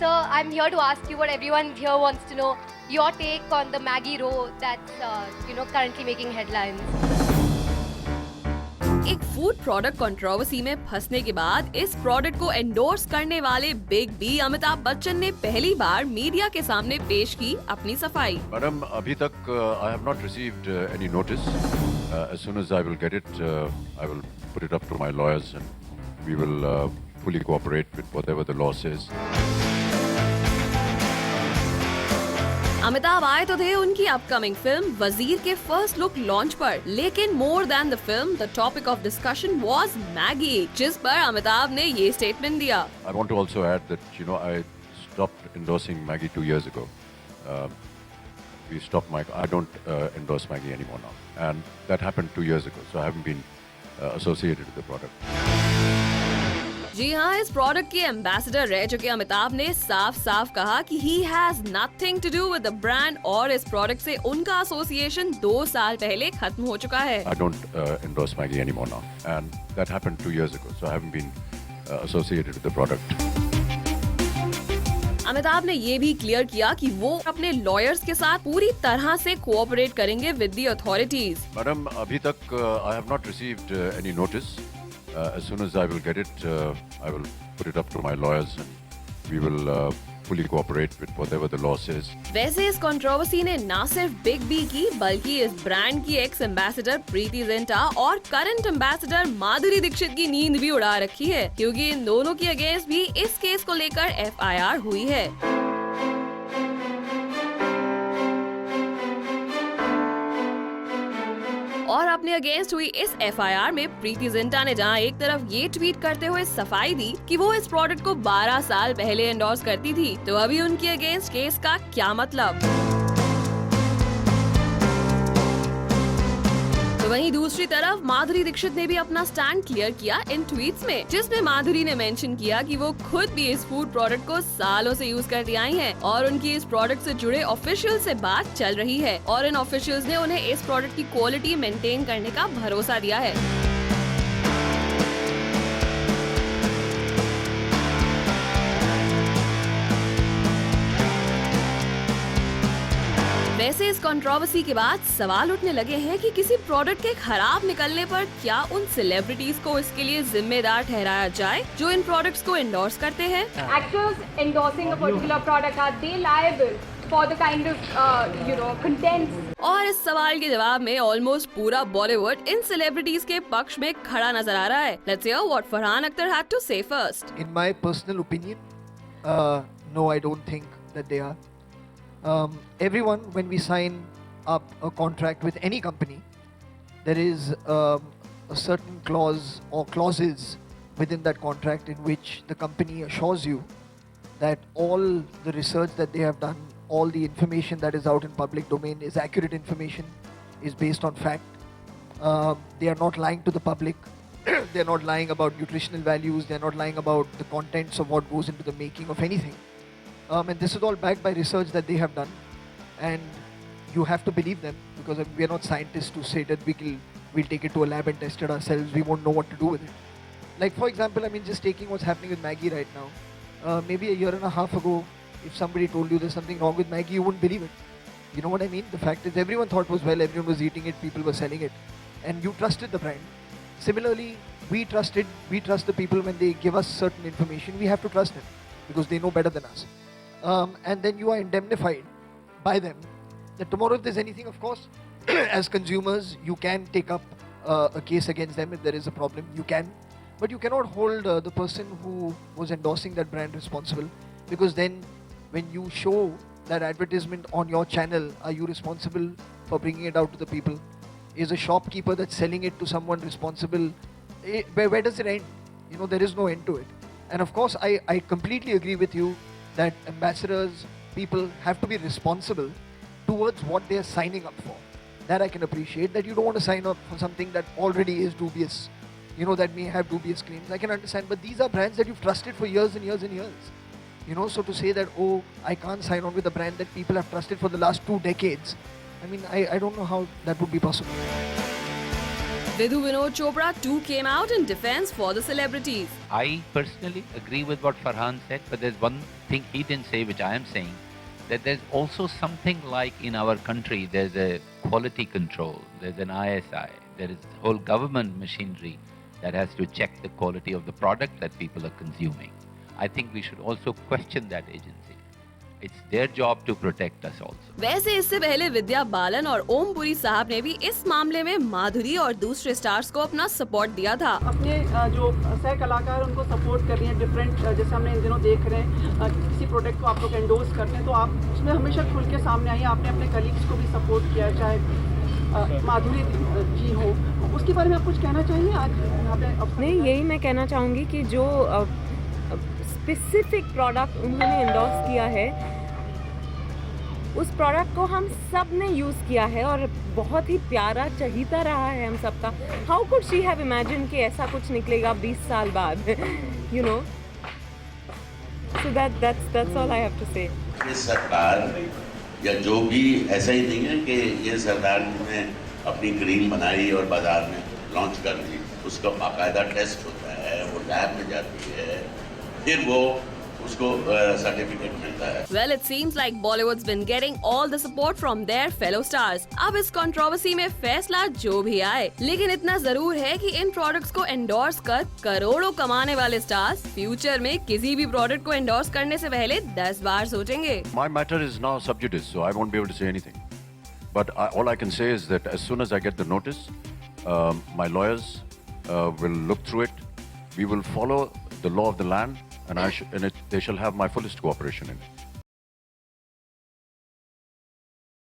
Sir, I'm here to ask you what everyone here wants to know. Your take on the Maggie row that's, currently making headlines. एक food product controversy में फंसने के बाद इस product को endorse करने वाले बिग बी अमिताभ बच्चन ने पहली बार मीडिया के सामने पेश की अपनी सफाई। मैडम, अभी तक I have not received any notice. As soon as I will get it, I will put it up to my lawyers and we will fully cooperate with whatever the law says. Amitabh आए तो थे उनकी upcoming film वजीर के first look launch पर, लेकिन more than the film the topic of discussion was Maggi, जिस पर अमिताभ ने ये स्टेटमेंट दिया। I want to also add that I stopped endorsing Maggie 2 years ago. I don't endorse Maggie anymore now, and that happened 2 years ago. So I haven't been associated with the product. जी हाँ, इस product के ambassador रह चुके अमिताभ ने साफ साफ कहा कि he has nothing to do with the brand और इस प्रोडक्ट से उनका एसोसिएशन 2 साल पहले खत्म हो चुका है। I don't endorse Maggie anymore now, and that happened 2 years ago. So I haven't been associated with the product. Amitabh ने ये भी क्लियर किया कि वो अपने लॉयर्स के साथ पूरी तरह से कोऑपरेट करेंगे विद द अथॉरिटीज। मैडम, अभी तक I have not received any notice. As soon as I will get it, I will put it up to my lawyers and we will fully cooperate with whatever the law says. वैसे इस controversy ने ना सिर्फ big B की बल्कि इस brand की x ambassador Preity Zinta और करंट एम्बेसडर माधुरी दीक्षित की नींद भी उड़ा रखी है, क्योंकि इन दोनों की अगेंस्ट भी इस केस को लेकर FIR हुई है। और अपने अगेंस्ट हुई इस FIR में प्रीति जिंटा ने जहां एक तरफ ये ट्वीट करते हुए सफाई दी कि वो इस प्रोडक्ट को 12 साल पहले एंडोर्स करती थी, तो अभी उनके अगेंस्ट केस का क्या मतलब? तो वहीं दूसरी तरफ माधुरी दीक्षित ने भी अपना स्टैंड क्लियर किया इन ट्वीट्स में, जिसमें माधुरी ने मेंशन किया कि वो खुद भी इस फूड प्रोडक्ट को सालों से यूज करती आई हैं और उनकी इस प्रोडक्ट से जुड़े ऑफिशियल से बात चल रही है और इन ऑफिशियल्स ने उन्हें इस प्रोडक्ट की क्वालिटी मेंटेन करने का भरोसा दिया है। वैसे इस कंट्रोवर्सी के बाद सवाल उठने लगे हैं कि किसी प्रोडक्ट के खराब निकलने पर क्या उन सेलिब्रिटीज को इसके लिए जिम्मेदार ठहराया जाए जो इन प्रोडक्ट्स को एंडोर्स करते हैं। Actors endorsing a particular product, are they liable for the kind of contents? और इस सवाल के जवाब में ऑलमोस्ट पूरा बॉलीवुड इन सेलिब्रिटीज के पक्ष में खड़ा नजर आ रहा है। Let's hear what Farhan Akhtar had to say first. In my personal opinion, no, I don't think that they are. Everyone, when we sign up a contract with any company, there is a certain clause or clauses within that contract in which the company assures you that all the research that they have done, all the information that is out in public domain is accurate information, is based on fact. They are not lying to the public. They are not lying about nutritional values. They are not lying about the contents of what goes into the making of anything. And this is all backed by research that they have done, and you have to believe them, because we are not scientists to say that we'll take it to a lab and test it ourselves. We won't know what to do with it. Like, for example, just taking what's happening with Maggie right now. Maybe a year and a half ago, if somebody told you there's something wrong with Maggie, you wouldn't believe it. You know what I mean? The fact is, everyone thought it was well, everyone was eating it, people were selling it, and you trusted the brand. Similarly, we trust the people when they give us certain information. We have to trust them because they know better than us. And then you are indemnified by them that tomorrow if there's anything, of course, as consumers, you can take up a case against them if there is a problem. You can, but you cannot hold the person who was endorsing that brand responsible, because then when you show that advertisement on your channel, are you responsible for bringing it out to the people? Is a shopkeeper that's selling it to someone responsible? Where does it end? There is no end to it. And of course, I completely agree with you that ambassadors, people have to be responsible towards what they are signing up for. That I can appreciate, that you don't want to sign up for something that already is dubious, that may have dubious claims. I can understand, but these are brands that you've trusted for years and years and years. So to say that, oh, I can't sign on with a brand that people have trusted for the last 2 decades, I don't know how that would be possible. Vidhu Vinod Chopra too came out in defense for the celebrities. I personally agree with what Farhan said, but there's one thing he didn't say, which I am saying, that there's also something like in our country, there's a quality control, there's an ISI, there is whole government machinery that has to check the quality of the product that people are consuming. I think we should also question that agency. It's their job to protect us also. वैसे इससे पहले विद्या बालन और ओम पुरी साहब ने भी इस मामले में माधुरी और दूसरे स्टार्स को अपना सपोर्ट दिया था। अपने जो सह कलाकार उनको सपोर्ट कर रही हैं डिफरेंट, जैसे हमने इन दिनों देख रहे हैं किसी प्रोडक्ट को आप लोग एंडोर्स करते हैं तो आप उसमें हमेशा खुल के सामने आइए। आपने अपने कलीग्स को भी सपोर्ट किया, चाहे माधुरी जी हो, उसके बारे में आप कुछ कहना चाहिए आज यहाँ पे? नहीं, यही मैं कहना चाहूँगी कि जो स्पेसिफिक प्रोडक्ट उन्होंने एंडोर्स किया है उस प्रोडक्ट को हम सब ने यूज़ किया है और बहुत ही प्यारा चहीता रहा है हम सबका। How could she have imagine कि ऐसा कुछ निकलेगा 20 साल बाद, you know. So that's all I have to say. ये सरकार या जो भी ऐसा ही नहीं है कि ये सरकार ने अपनी क्रीम बनाई और बाजार में लॉन्च कर दी, उसका बाकायदा टेस्ट होता है, वो लैब में जाती है, फिर वो उसको सर्टिफिकेट मिलता है। Well, it seems like Bollywood's been getting all the support from their fellow stars. अब इस कंट्रोवर्सी में फैसला जो भी आए, लेकिन इतना जरूर है कि इन प्रोडक्ट्स को एंडोर्स कर करोड़ों कमाने वाले स्टार्स फ्यूचर में किसी भी प्रोडक्ट को एंडोर्स करने से पहले 10 बार सोचेंगे। My matter is now sub judice, so I won't be able to say anything. But all I can say is that as soon as I get the notice, my lawyers will look through it. We will follow the law of the land, and they shall have my fullest cooperation in it.